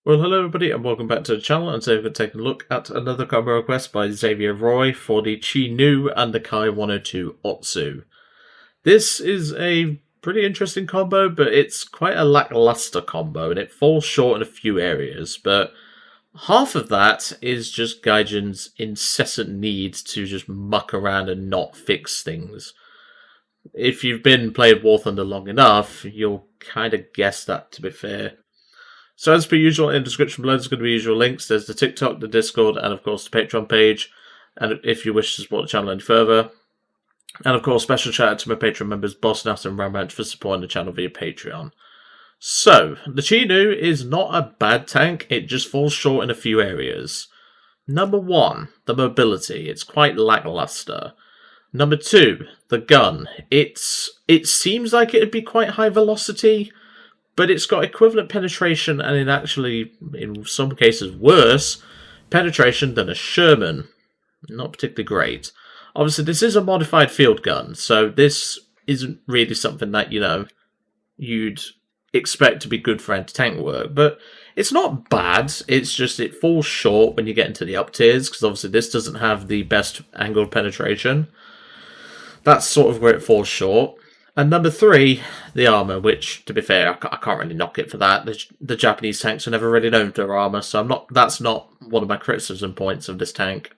Well, hello everybody, and welcome back to the channel. And today we're going to take a look at another combo request by Xavier Roy for the Chi-102 and the Ki-102 Otsu. This is a pretty interesting combo, but it's quite a lackluster combo, and it falls short in a few areas. But half of that is just gaijins' incessant need to just muck around and not fix things. If you've been playing War Thunder long enough, you'll kind of guess that, to be fair. So as per usual, in the description below, there's going to be usual links. There's the TikTok, the Discord, and of course the Patreon page. And if you wish to support the channel any further. And of course, special shout out to my Patreon members, Boss Naft and Ramranch, for supporting the channel via Patreon. So, the Chi-102 is not a bad tank, it just falls short in a few areas. Number 1, the mobility. It's quite lackluster. Number 2, the gun. It seems like it'd be quite high velocity, but it's got equivalent penetration and in some cases worse penetration than a Sherman. Not particularly great. Obviously, this is a modified field gun, so this isn't really something that, you'd expect to be good for anti-tank work, but it's not bad. It's just it falls short when you get into the up tiers, because obviously this doesn't have the best angled penetration. That's sort of where it falls short. And number 3, the armor, which, to be fair, I can't really knock it for that. The Japanese tanks are never really known for their armor, so that's not one of my criticism points of this tank.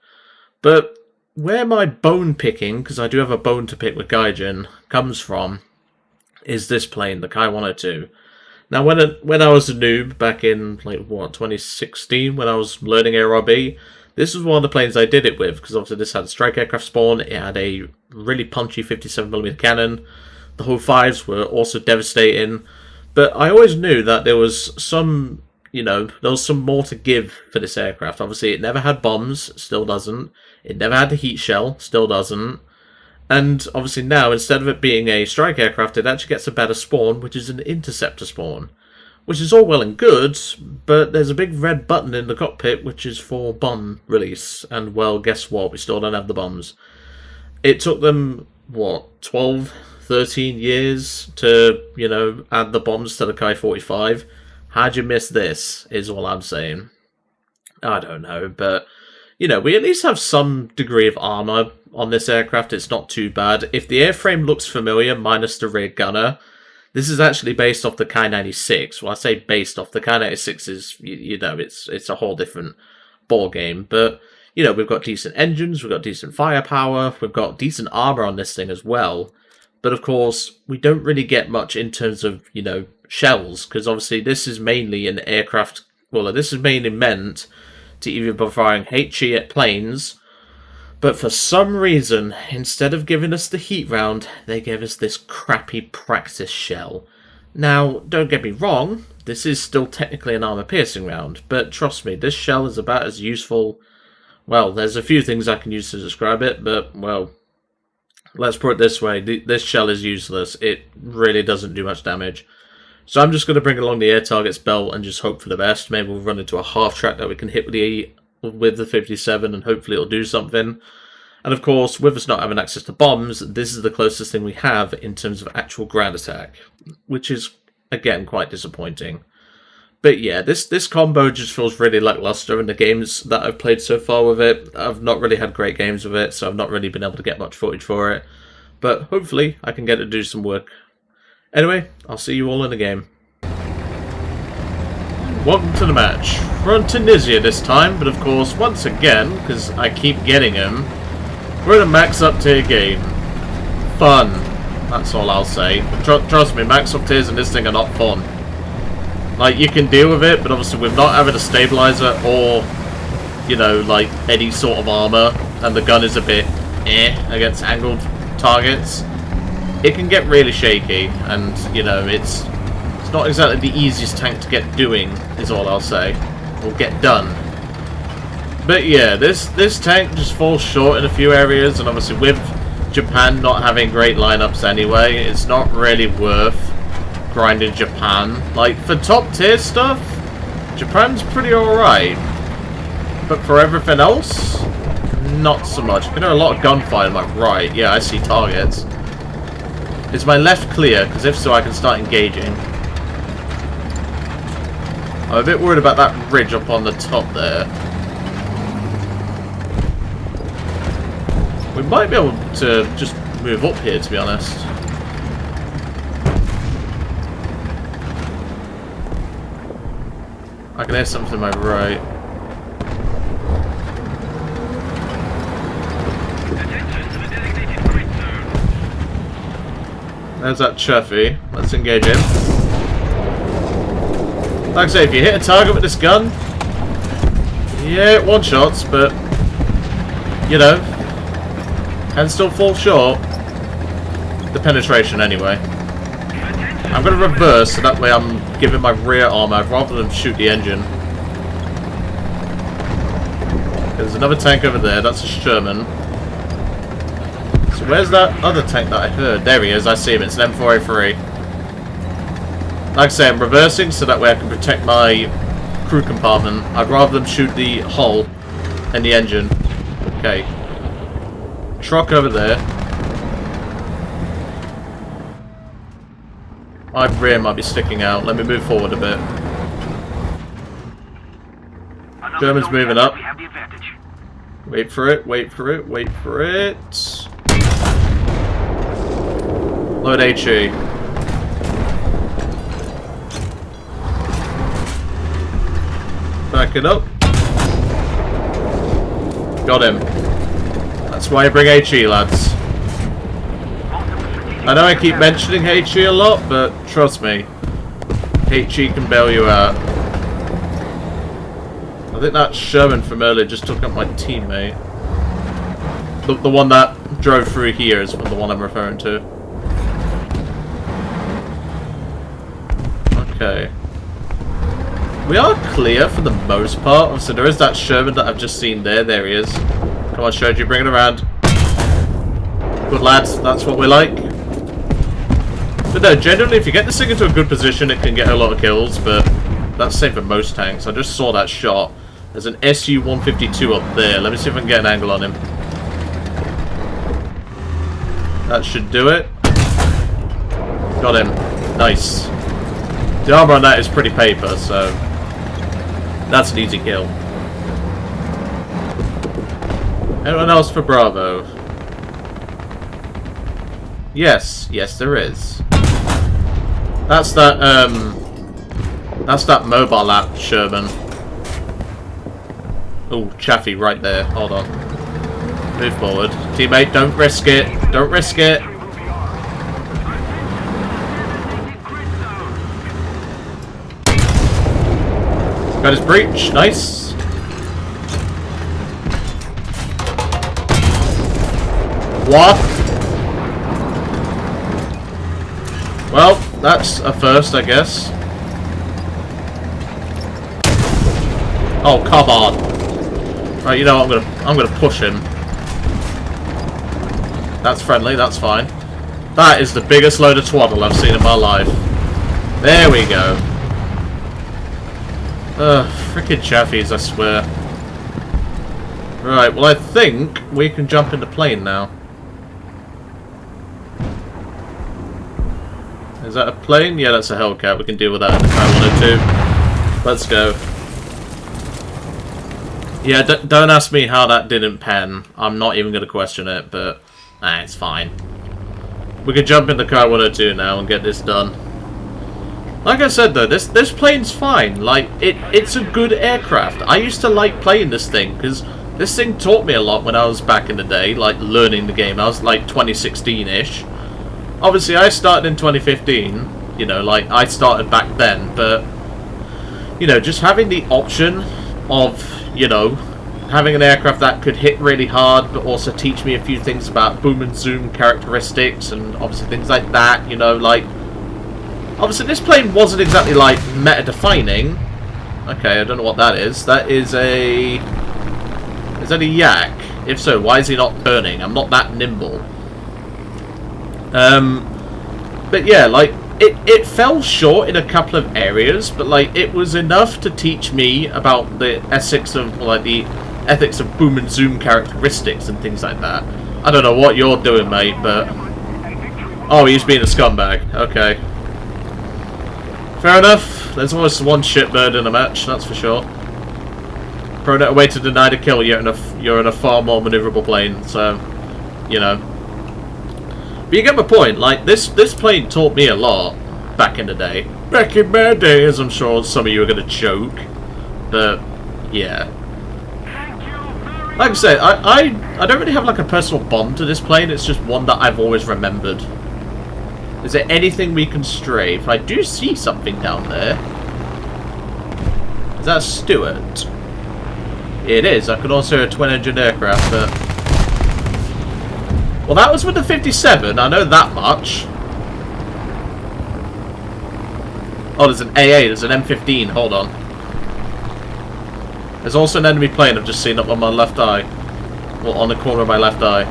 But where my bone picking, because I do have a bone to pick with Gaijin, comes from, is this plane, the Ki-102. Now, when I was a noob back in, 2016, when I was learning ARB, this was one of the planes I did it with, because obviously this had a strike aircraft spawn, it had a really punchy 57mm cannon. The whole 5s were also devastating, but I always knew that there was some, there was some more to give for this aircraft. Obviously, it never had bombs, still doesn't. It never had the heat shell, still doesn't. And obviously now, instead of it being a strike aircraft, it actually gets a better spawn, which is an interceptor spawn. Which is all well and good, but there's a big red button in the cockpit, which is for bomb release. And, well, guess what? We still don't have the bombs. It took them, 12... 13 years to, add the bombs to the Ki-45. How'd you miss this, is all I'm saying. I don't know, but, we at least have some degree of armor on this aircraft. It's not too bad. If the airframe looks familiar, minus the rear gunner, this is actually based off the Ki-96. Well, I say based off, the Ki-96 is, it's a whole different ball game, but, we've got decent engines, we've got decent firepower, we've got decent armor on this thing as well. But of course, we don't really get much in terms of, shells, because obviously this is mainly an aircraft, well, this is mainly meant to either be firing HE at planes, but for some reason, instead of giving us the heat round, they gave us this crappy practice shell. Now, don't get me wrong, this is still technically an armor-piercing round, but trust me, this shell is about as useful, well, there's a few things I can use to describe it, but, well, let's put it this way, this shell is useless. It really doesn't do much damage. So I'm just going to bring along the air targets belt and just hope for the best. Maybe we'll run into a half track that we can hit with the 57 and hopefully it'll do something. And of course, with us not having access to bombs, this is the closest thing we have in terms of actual ground attack, which is, again, quite disappointing. But yeah, this combo just feels really lackluster in the games that I've played so far with it. I've not really had great games with it, so I've not really been able to get much footage for it. But hopefully, I can get it to do some work. Anyway, I'll see you all in the game. Welcome to the match. We're on Tunisia this time, but of course, once again, because I keep getting them, we're in a max up tier game. Fun. That's all I'll say. Trust me, max up tiers in this thing are not fun. Like, you can deal with it, but obviously with not having a stabilizer or, any sort of armor, and the gun is a bit against angled targets, it can get really shaky, and, it's not exactly the easiest tank to get doing, is all I'll say, or get done. But yeah, this tank just falls short in a few areas, and obviously with Japan not having great lineups anyway, it's not really worth grinding Japan. Like, for top tier stuff, Japan's pretty alright. But for everything else, not so much. I can hear a lot of gunfire on my right. Yeah, I see targets. Is my left clear? Because if so, I can start engaging. I'm a bit worried about that ridge up on the top there. We might be able to just move up here, to be honest. I can hear something to my right. There's that Chuffy. Let's engage him. Like I say, if you hit a target with this gun, yeah, it one-shots, but, you know, can still fall short. The penetration, anyway. I'm going to reverse, so that way I'm giving my rear armor rather than shoot the engine. There's another tank over there. That's a Sherman. So where's that other tank that I heard? There he is. I see him. It's an M4A3. Like I say, I'm reversing so that way I can protect my crew compartment. I'd rather them shoot the hull and the engine. Okay. Truck over there. My rear might be sticking out. Let me move forward a bit. German's moving up. Wait for it, wait for it, wait for it. Load HE. Back it up. Got him. That's why I bring HE, lads. I know I keep mentioning HE a lot, but trust me, HE can bail you out. I think that Sherman from earlier just took out my teammate. The one that drove through here is the one I'm referring to. Okay. We are clear for the most part. So there is that Sherman that I've just seen there. There he is. Come on, Shoji, bring it around. Good lads, that's what we like. But no, generally, if you get this thing into a good position, it can get a lot of kills, but that's the same for most tanks. I just saw that shot. There's an Su-152 up there. Let me see if I can get an angle on him. That should do it. Got him. Nice. The armor on that is pretty paper, so that's an easy kill. Anyone else for Bravo? Yes, yes there is. That's that mobile app Sherman. Oh, Chaffee right there. Hold on. Move forward. Teammate, don't risk it. Don't risk it. Got his breach. Nice. What? Well, that's a first, I guess. Oh, come on. Right, you know what, I'm gonna push him. That's friendly, that's fine. That is the biggest load of twaddle I've seen in my life. There we go. Frickin' Chaffies, I swear. Right, well I think we can jump into plane now. Is that a plane? Yeah, that's a Hellcat. We can deal with that in the Ki-102. Let's go. Yeah, don't ask me how that didn't pen. I'm not even going to question it, but it's fine. We can jump in the Ki-102 now and get this done. Like I said though, this plane's fine. Like, it's a good aircraft. I used to like playing this thing, because this thing taught me a lot when I was back in the day, like learning the game. I was like 2016-ish. Obviously, I started in 2015, you know, like, I started back then, but, you know, just having the option of, you know, having an aircraft that could hit really hard, but also teach me a few things about boom and zoom characteristics, and obviously things like that, you know, like, obviously this plane wasn't exactly, like, meta-defining. Okay, I don't know what that is. That is a... Is that a yak? If so, why is he not burning? I'm not that nimble. But yeah, like, it fell short in a couple of areas, but like, it was enough to teach me about the ethics of, like, the ethics of boom and zoom characteristics and things like that. I don't know what you're doing, mate, but... Oh, he's being a scumbag. Okay. Fair enough. There's always one shitbird in a match, that's for sure. Throwing it away to deny the kill, you're in a far more maneuverable plane, so, you know. But you get my point, like, this plane taught me a lot back in the day. Back in my day, as I'm sure some of you are going to joke. But, yeah. Like I said, I don't really have, like, a personal bond to this plane, it's just one that I've always remembered. Is there anything we can strafe? I do see something down there. Is that a Stuart? It is. I could also hear a twin-engine aircraft, but... Well, that was with the 57. I know that much. Oh, there's an AA. There's an M15. Hold on. There's also an enemy plane I've just seen up on my left eye. Well, on the corner of my left eye.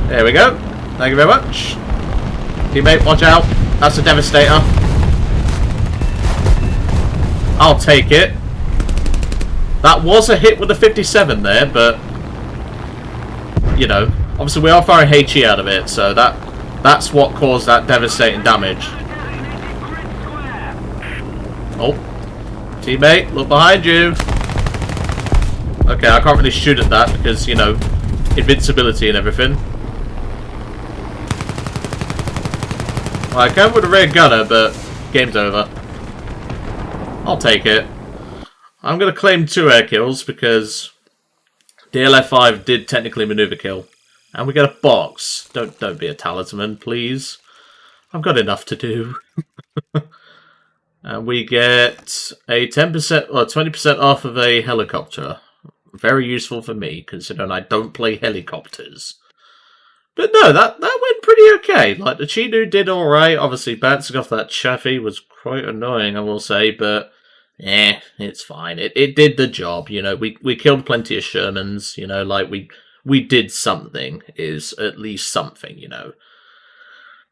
There we go. Thank you very much. Teammate, watch out. That's a Devastator. I'll take it. That was a hit with the 57 there, but... You know, obviously we are firing HE out of it, so that's what caused that devastating damage. Oh. Teammate, look behind you. Okay, I can't really shoot at that because, you know, invincibility and everything. I can with a rear gunner, but game's over. I'll take it. I'm going to claim 2 air kills because DLF5 did technically maneuver kill. And we get a box. Don't be a talisman, please. I've got enough to do. And we get a 10% or 20% off of a helicopter. Very useful for me, considering I don't play helicopters. But no, that went pretty okay. Like, the Chi-Nu did alright. Obviously, bouncing off that Chaffee was quite annoying, I will say, but it's fine. It did the job, you know. We killed plenty of Shermans, you know, like, we did something, is at least something, you know.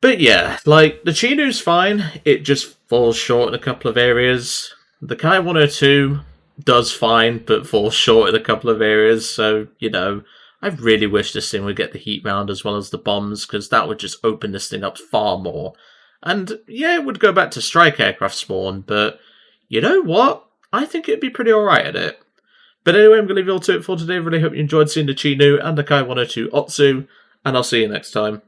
But yeah, like, the Chi-Nu's fine. It just falls short in a couple of areas. The Ki-102 does fine, but falls short in a couple of areas, so, you know... I really wish this thing would get the heat round as well as the bombs, because that would just open this thing up far more. And, yeah, it would go back to strike aircraft spawn, but you know what? I think it'd be pretty alright at it. But anyway, I'm going to leave you all to it for today. Really hope you enjoyed seeing the Chi-Nu and the Ki-102 Otsu, and I'll see you next time.